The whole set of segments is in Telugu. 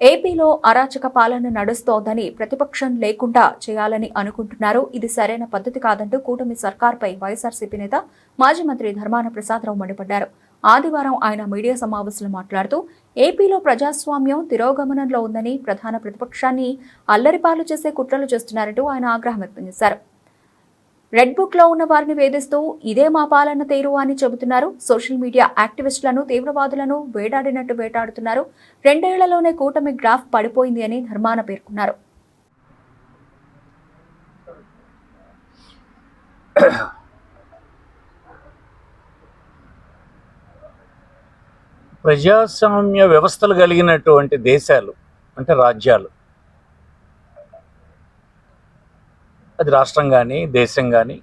ఏపీలో అరాచక పాలన నడుస్తోందని ప్రతిపక్షం లేకుండా చేయాలని అనుకుంటున్నారు. ఇది సరైన పద్ధతి కాదంటూ కూటమి సర్కార్పై వైఎస్ఆర్సీపీ నేత మాజీ మంత్రి ధర్మాన ప్రసాదరావు మండిపడ్డారు. ఆదివారం ఆయన మీడియా సమావేశంలో మాట్లాడుతూ ఏపీలో ప్రజాస్వామ్యం తిరోగమనంలో ఉందని, ప్రధాన ప్రతిపక్షాన్ని అల్లరిపాలు చేసే కుట్రలు చేస్తున్నారంటూ ఆయన ఆగ్రహం వ్యక్తం చేశారు. రెడ్ బుక్ లో ఉన్న వారిని వేధిస్తూ ఇదే మా పాలన తీరు అని చెబుతున్నారు. Social media యాక్టివిస్టులను, తీవ్రవాదులను వేటాడినట్టు వేటాడుతున్నారు. 2 ఏళ్లలోనే కూటమి గ్రాఫ్ పడిపోయింది అని ధర్మాన పేర్కొన్నారు. ప్రజాస్వామ్య వ్యవస్థలు కలిగినటువంటి దేశాలు అంటే రాజ్యాలు, అది రాష్ట్రం కానీ దేశం కానీ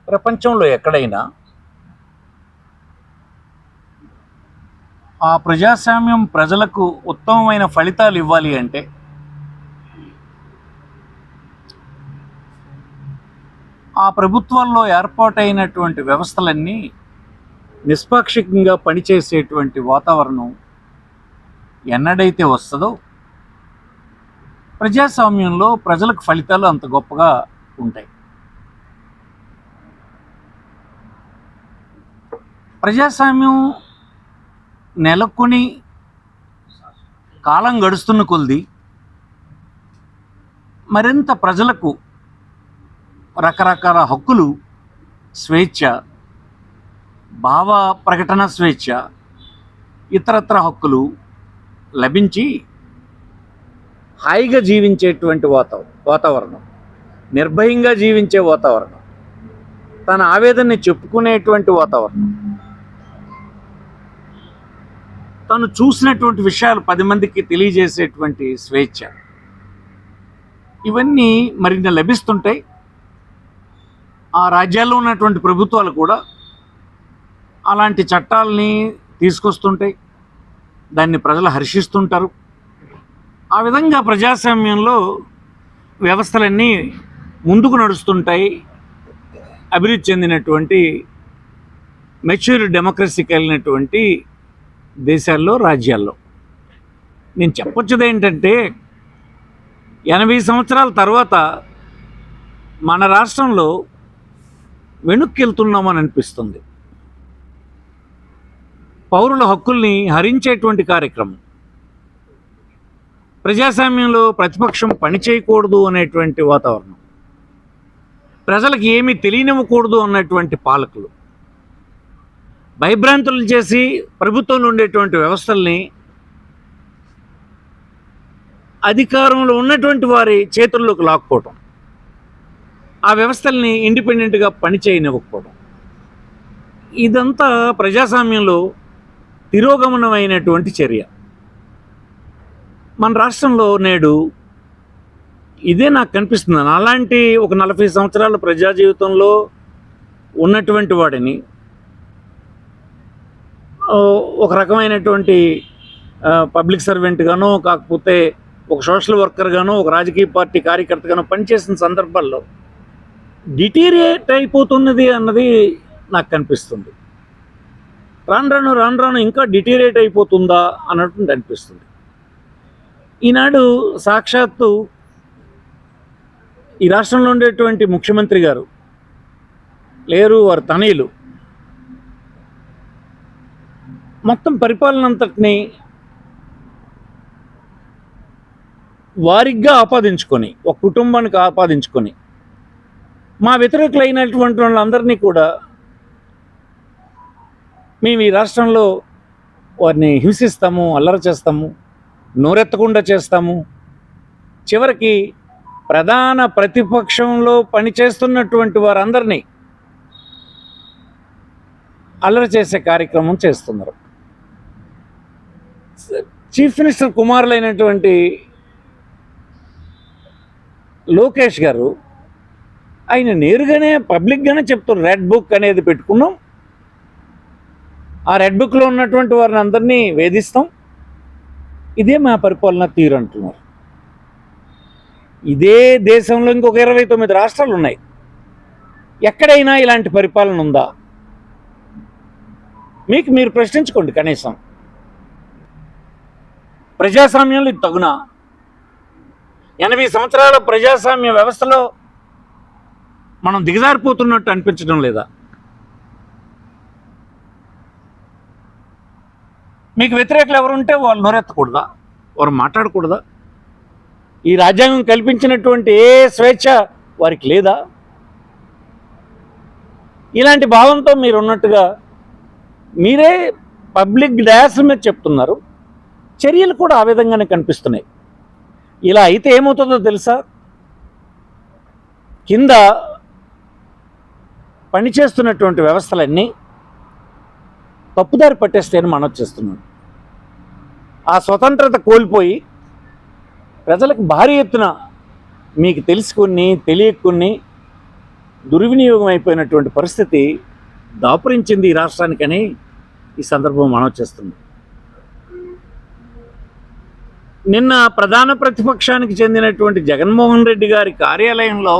ప్రపంచంలో ఎక్కడైనా ఆ ప్రజాస్వామ్యం ప్రజలకు ఉత్తమమైన ఫలితాలు ఇవ్వాలి అంటే ఆ ప్రభుత్వాల్లో ఏర్పాటైనటువంటి వ్యవస్థలన్నీ నిష్పాక్షికంగా పనిచేసేటువంటి వాతావరణం ఎన్నడైతే వస్తుందో ప్రజాస్వామ్యంలో ప్రజలకు ఫలితాలు అంత గొప్పగా ఉంటాయి. ప్రజాస్వామ్యం నెలకొని కాలం గడుస్తున్న కొలది మరింత ప్రజలకు రకరకాల హక్కులు, స్వేచ్ఛ, భావ ప్రకటన స్వేచ్ఛ, ఇతరత్ర హక్కులు లభించి హాయిగా జీవించేటువంటి వాతావరణం, నిర్భయంగా జీవించే వాతావరణం, తన ఆవేదనని చెప్పుకునేటువంటి వాతావరణం, తను చూసినటువంటి విషయాలు 10 మందికి తెలియజేసేటువంటి స్వేచ్ఛ, ఇవన్నీ మరిన్ని లభిస్తుంటాయి. ఆ రాజ్యాల్లో ఉన్నటువంటి ప్రభుత్వాలు కూడా అలాంటి చట్టాలని తీసుకొస్తుంటాయి. దాన్ని ప్రజలు హర్షిస్తుంటారు. ఆ విధంగా ప్రజాస్వామ్యంలో వ్యవస్థలన్నీ ముందుకు నడుస్తుంటాయి. అభివృద్ధి చెందినటువంటి మెచ్యూర్ డెమోక్రసీ కలిగినటువంటి దేశాల్లో, రాజ్యాల్లో. నేను చెప్పొచ్చేది ఏంటంటే 80 సంవత్సరాల తర్వాత మన రాష్ట్రంలో వెనక్కి వెళ్తున్నామని అనిపిస్తుంది. పౌరుల హక్కుల్ని హరించేటువంటి కార్యక్రమం, ప్రజాస్వామ్యంలో ప్రతిపక్షం పనిచేయకూడదు అనేటువంటి వాతావరణం, ప్రజలకు ఏమీ తెలియనివ్వకూడదు అన్నటువంటి పాలకులు, భయభ్రాంతులు చేసి ప్రభుత్వంలో ఉండేటువంటి వ్యవస్థల్ని అధికారంలో ఉన్నటువంటి వారి చేతుల్లోకి లాక్కోవటం, ఆ వ్యవస్థల్ని ఇండిపెండెంట్గా పనిచేయనివ్వకపోవడం, ఇదంతా ప్రజాస్వామ్యంలో తిరోగమనమైనటువంటి చర్య. మన రాష్ట్రంలో నేడు ఇదే నాకు కనిపిస్తుంది. అలాంటి ఒక 40 సంవత్సరాల ప్రజా జీవితంలో ఉన్నటువంటి వాడిని ఒక రకమైనటువంటి పబ్లిక్ సర్వెంట్గానో, కాకపోతే ఒక సోషల్ వర్కర్గానో, ఒక రాజకీయ పార్టీ కార్యకర్తగానో పనిచేసిన సందర్భాల్లో డిటీరియేట్ అయిపోతున్నది అన్నది నాకు కనిపిస్తుంది. రాను రాను ఇంకా డిటీరియేట్ అయిపోతుందా అన్నట్టు అనిపిస్తుంది. ఈనాడు సాక్షాత్తు ఈ రాష్ట్రంలో ఉండేటువంటి ముఖ్యమంత్రి గారు లేరు, వారి తనయులు మొత్తం పరిపాలన అంతటిని వారిగా ఆపాదించుకొని, ఒక కుటుంబానికి ఆపాదించుకొని, మా వ్యతిరేకులైనటువంటి వాళ్ళందరినీ కూడా మేము ఈ రాష్ట్రంలో వారిని హింసిస్తాము, అల్లరి చేస్తాము, నోరెత్తకుండా చేస్తాము, చివరికి ప్రధాన ప్రతిపక్షంలో పనిచేస్తున్నటువంటి వారందరినీ అల్లరి చేసే కార్యక్రమం చేస్తున్నారు. చీఫ్ మినిస్టర్ కుమారులైనటువంటి లోకేష్ గారు ఆయన నేరుగానే పబ్లిక్గానే చెప్తారు, రెడ్ బుక్ అనేది పెట్టుకున్నాం, ఆ రెడ్ బుక్లో ఉన్నటువంటి వారిని అందరినీ వేధిస్తాం, ఇదే మా పరిపాలన తీరు అంటున్నారు. ఇదే దేశంలో ఇంకొక 29 రాష్ట్రాలు ఉన్నాయి. ఎక్కడైనా ఇలాంటి పరిపాలన ఉందా? మీకు మీరు ప్రశ్నించుకోండి. కనీసం ప్రజాస్వామ్యంలో ఇది తగునా? 80 సంవత్సరాల ప్రజాస్వామ్య వ్యవస్థలో మనం దిగజారిపోతున్నట్టు అనిపించడం లేదా? మీకు వ్యతిరేకులు ఎవరుంటే వాళ్ళు నోరెత్తకూడదా? వారు మాట్లాడకూడదా? ఈ రాజ్యాంగం కల్పించినటువంటి ఏ స్వేచ్ఛ వారికి లేదా? ఇలాంటి భావంతో మీరు ఉన్నట్టుగా మీరే పబ్లిక్ డాస్ మీద చెప్తున్నారు. చర్యలు కూడా ఆ విధంగానే కనిపిస్తున్నాయి. ఇలా అయితే ఏమవుతుందో తెలుసా? కింద పనిచేస్తున్నటువంటి వ్యవస్థలన్నీ తప్పుదారి పట్టేస్తేనే మనం చేస్తున్నాం. ఆ స్వతంత్రత కోల్పోయి ప్రజలకు భారీ ఎత్తున మీకు తెలుసుకుని తెలియకుని దుర్వినియోగం అయిపోయినటువంటి పరిస్థితి దాపురించింది ఈ రాష్ట్రానికని ఈ సందర్భం మనం చేస్తున్నాం. నిన్న ప్రధాన ప్రతిపక్షానికి చెందినటువంటి జగన్మోహన్ రెడ్డి గారి కార్యాలయంలో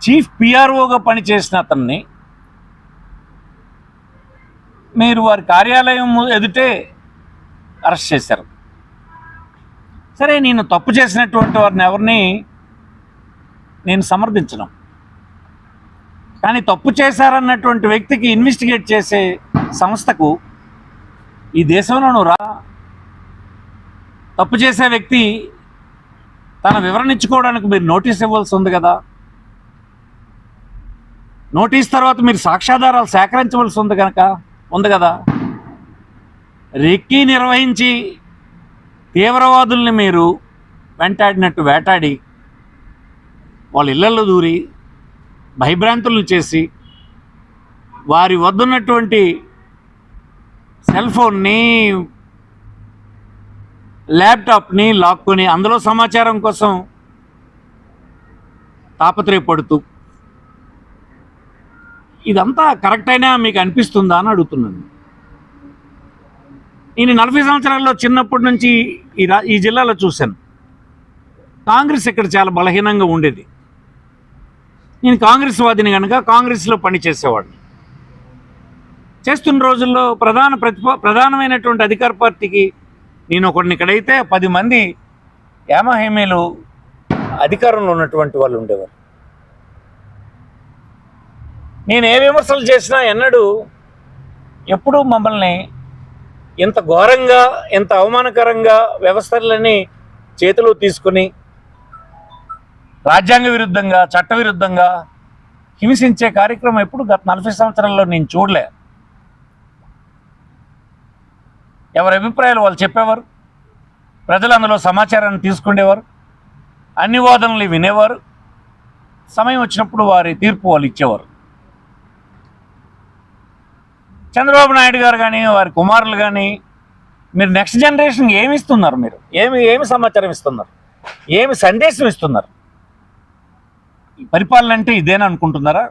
చీఫ్ పిఆర్ఓగా పనిచేసిన అతన్ని మీరు వారి కార్యాలయం ఎదుటే అరెస్ట్ చేశారు. సరే, నేను తప్పు చేసినటువంటి వారిని ఎవరిని నేను సమర్థించను, కానీ తప్పు చేశారన్నటువంటి వ్యక్తికి ఇన్వెస్టిగేట్ చేసే సంస్థకు ఈ దేశంలో నువ్వు రా. తప్పు చేసే వ్యక్తి తన వివరణ ఇచ్చుకోవడానికి మీరు నోటీస్ ఇవ్వాల్సి ఉంది కదా. నోటీస్ తర్వాత మీరు సాక్ష్యాధారాలు సేకరించవలసి ఉంది కదా. రెక్కి నిర్వహించి తీవ్రవాదుల్ని మీరు వెంటాడినట్టు వేటాడి వాళ్ళ ఇళ్లలో దూరి భయభ్రాంతులను చేసి వారి వద్దున్నటువంటి సెల్ ఫోన్ని ల్యాప్టాప్ని లాక్కొని అందులో సమాచారం కోసం తాపత్రయపడుతూ ఇదంతా కరెక్ట్ అయినా మీకు అనిపిస్తుందా అని అడుగుతున్నాను. నేను 40 సంవత్సరాల్లో చిన్నప్పటి నుంచి ఈ జిల్లాలో చూశాను. కాంగ్రెస్ ఇక్కడ చాలా బలహీనంగా ఉండేది. నేను కాంగ్రెస్ వాదిని కనుక కాంగ్రెస్లో పనిచేసేవాడిని. చేస్తున్న రోజుల్లో ప్రధానమైనటువంటి అధికార పార్టీకి నేను ఒకడిని ఇక్కడైతే 10 మంది యామహేమీలు అధికారంలో ఉన్నటువంటి వాళ్ళు ఉండేవారు. నేను ఏ విమర్శలు చేసినా ఎప్పుడూ మమ్మల్ని ఎంత ఘోరంగా ఎంత అవమానకరంగా వ్యవస్థలని చేతిలో తీసుకుని రాజ్యాంగ విరుద్ధంగా చట్టవిరుద్ధంగా హింసించే కార్యక్రమం ఎప్పుడు గత 40 సంవత్సరాల్లో నేను చూడలే. ఎవరి అభిప్రాయాలు వాళ్ళు చెప్పేవారు, ప్రజలు అందులో సమాచారాన్ని తీసుకునేవారు, అన్ని వాదనలు వినేవారు, సమయం వచ్చినప్పుడు వారి తీర్పు వాళ్ళు ఇచ్చేవారు. చంద్రబాబు నాయుడు గారు కానీ వారి కుమారులు కానీ మీరు నెక్స్ట్ జనరేషన్కి ఏమి ఇస్తున్నారు? మీరు ఏమి సమాచారం ఇస్తున్నారు? ఏమి సందేశం ఇస్తున్నారు? పరిపాలన అంటే ఇదేనా అనుకుంటున్నారా?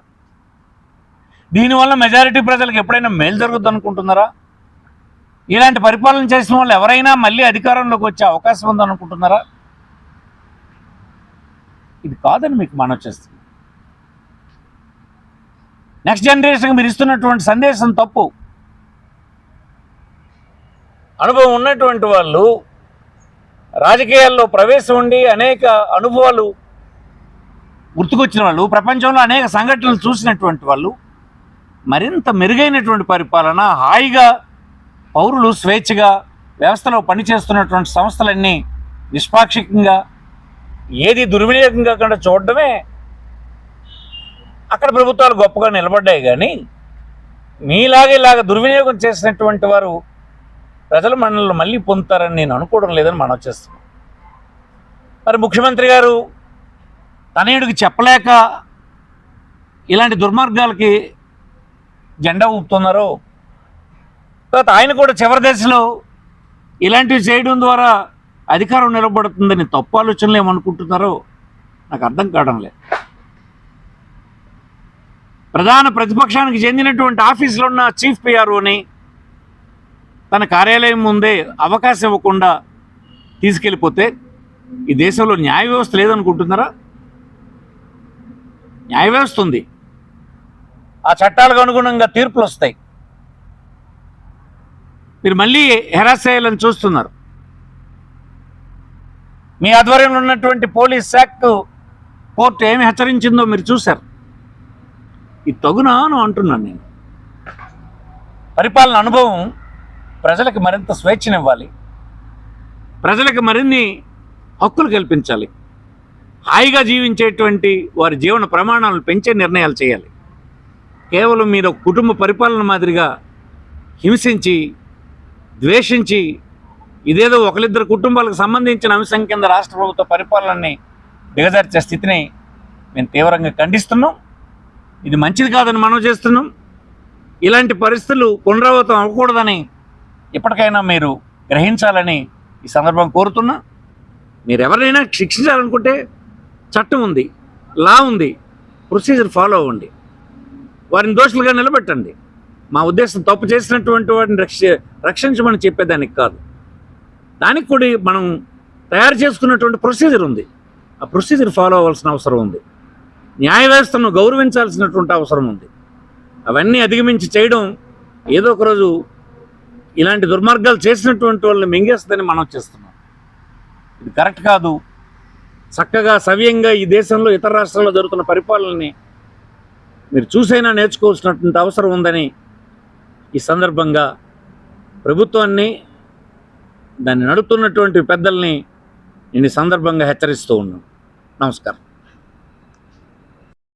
దీనివల్ల మెజారిటీ ప్రజలకు ఎప్పుడైనా మేలు జరుగుద్ది అనుకుంటున్నారా? ఇలాంటి పరిపాలన చేసిన వాళ్ళు ఎవరైనా మళ్ళీ అధికారంలోకి వచ్చే అవకాశం ఉందనుకుంటున్నారా? ఇది కాదని మీకు మనం చేస్తుంది. నెక్స్ట్ జనరేషన్కి మీరు ఇస్తున్నటువంటి సందేశం తప్పు. అనుభవం ఉన్నటువంటి వాళ్ళు, రాజకీయాల్లో ప్రవేశం ఉండి అనేక అనుభవాలు గుర్తుకొచ్చిన వాళ్ళు, ప్రపంచంలో అనేక సంఘటనలు చూసినటువంటి వాళ్ళు మరింత మెరుగైనటువంటి పరిపాలన, హాయిగా పౌరులు స్వేచ్ఛగా వ్యవస్థలో పనిచేస్తున్నటువంటి సంస్థలన్నీ నిష్పాక్షికంగా ఏది దుర్వినియోగం కాకుండా చూడడమే అక్కడ ప్రభుత్వాలు గొప్పగా నిలబడ్డాయి. కానీ ఇలాగ దుర్వినియోగం చేసినటువంటి వారు ప్రజల మనల్ని మళ్ళీ పొందుతారని నేను అనుకోవడం లేదని మనం చేస్తున్నాం. మరి ముఖ్యమంత్రి గారు తనయుడికి చెప్పలేక ఇలాంటి దుర్మార్గాలకి జెండా ఊపుతున్నారో, తర్వాత ఆయన కూడా చివరి దశలో ఇలాంటివి చేయడం ద్వారా అధికారం నిలబడుతుందని తప్పు ఆలోచనలు ఏమనుకుంటున్నారో నాకు అర్థం కావడం లేదు. ప్రధాన ప్రతిపక్షానికి చెందినటువంటి ఆఫీసులో ఉన్న చీఫ్ పిఆర్ఓని తన కార్యాలయం ముందే అవకాశం ఇవ్వకుండా తీసుకెళ్ళిపోతే ఈ దేశంలో న్యాయ వ్యవస్థ లేదనుకుంటున్నారా? న్యాయ వ్యవస్థ ఉంది. ఆ చట్టాలకు అనుగుణంగా తీర్పులు వస్తాయి. మీరు మళ్ళీ హెరాస్ చేయాలని చూస్తున్నారు. మీ ఆధ్వర్యంలో ఉన్నటువంటి పోలీస్ శాఖ కోర్టు ఏమి హెచ్చరించిందో మీరు చూశారు. ఇది తగునా అని అంటున్నాను నేను. పరిపాలన అనుభవం ప్రజలకు మరింత స్వేచ్ఛనివ్వాలి, ప్రజలకు మరిన్ని హక్కులు కల్పించాలి, హాయిగా జీవించేటువంటి వారి జీవన ప్రమాణాలను పెంచే నిర్ణయాలు చేయాలి. కేవలం మీరు కుటుంబ పరిపాలన మాదిరిగా హింసించి ద్వేషించి ఇదేదో ఒకరిద్దరు కుటుంబాలకు సంబంధించిన అంశం కింద రాష్ట్ర ప్రభుత్వ పరిపాలనని దిగజార్చే స్థితిని మేము తీవ్రంగా ఖండిస్తున్నాం. ఇది మంచిది కాదని మనం చేస్తున్నాం. ఇలాంటి పరిస్థితులు పునరావృతం అవ్వకూడదని ఇప్పటికైనా మీరు గ్రహించాలని ఈ సందర్భం కోరుతున్నా. మీరు ఎవరైనా శిక్షించాలనుకుంటే చట్టం ఉంది, లా ఉంది, ప్రొసీజర్ ఫాలో అవ్వండి, వారిని దోషులుగా నిలబెట్టండి. మా ఉద్దేశం తప్పు చేసినటువంటి వారిని రక్షించమని చెప్పేదానికి కాదు. దానికి కూడా మనం తయారు చేసుకున్నటువంటి ప్రొసీజర్ ఉంది. ఆ ప్రొసీజర్ ఫాలో అవ్వాల్సిన అవసరం ఉంది. న్యాయ వ్యవస్థను గౌరవించాల్సినటువంటి అవసరం ఉంది. అవన్నీ అధిగమించి చేయడం ఏదో ఒకరోజు ఇలాంటి దుర్మార్గాలు చేసినటువంటి వాళ్ళని మింగేస్తుందని మనం చేస్తున్నాం. ఇది కరెక్ట్ కాదు. చక్కగా సవ్యంగా ఈ దేశంలో ఇతర రాష్ట్రాల్లో జరుగుతున్న పరిపాలనని మీరు చూసైనా నేర్చుకోవాల్సినటువంటి అవసరం ఉందని ఈ సందర్భంగా ప్రభుత్వాన్ని, దాన్ని నడుపుతున్నటువంటి పెద్దల్ని నేను ఈ సందర్భంగా హెచ్చరిస్తూ ఉన్నాను. నమస్కారం.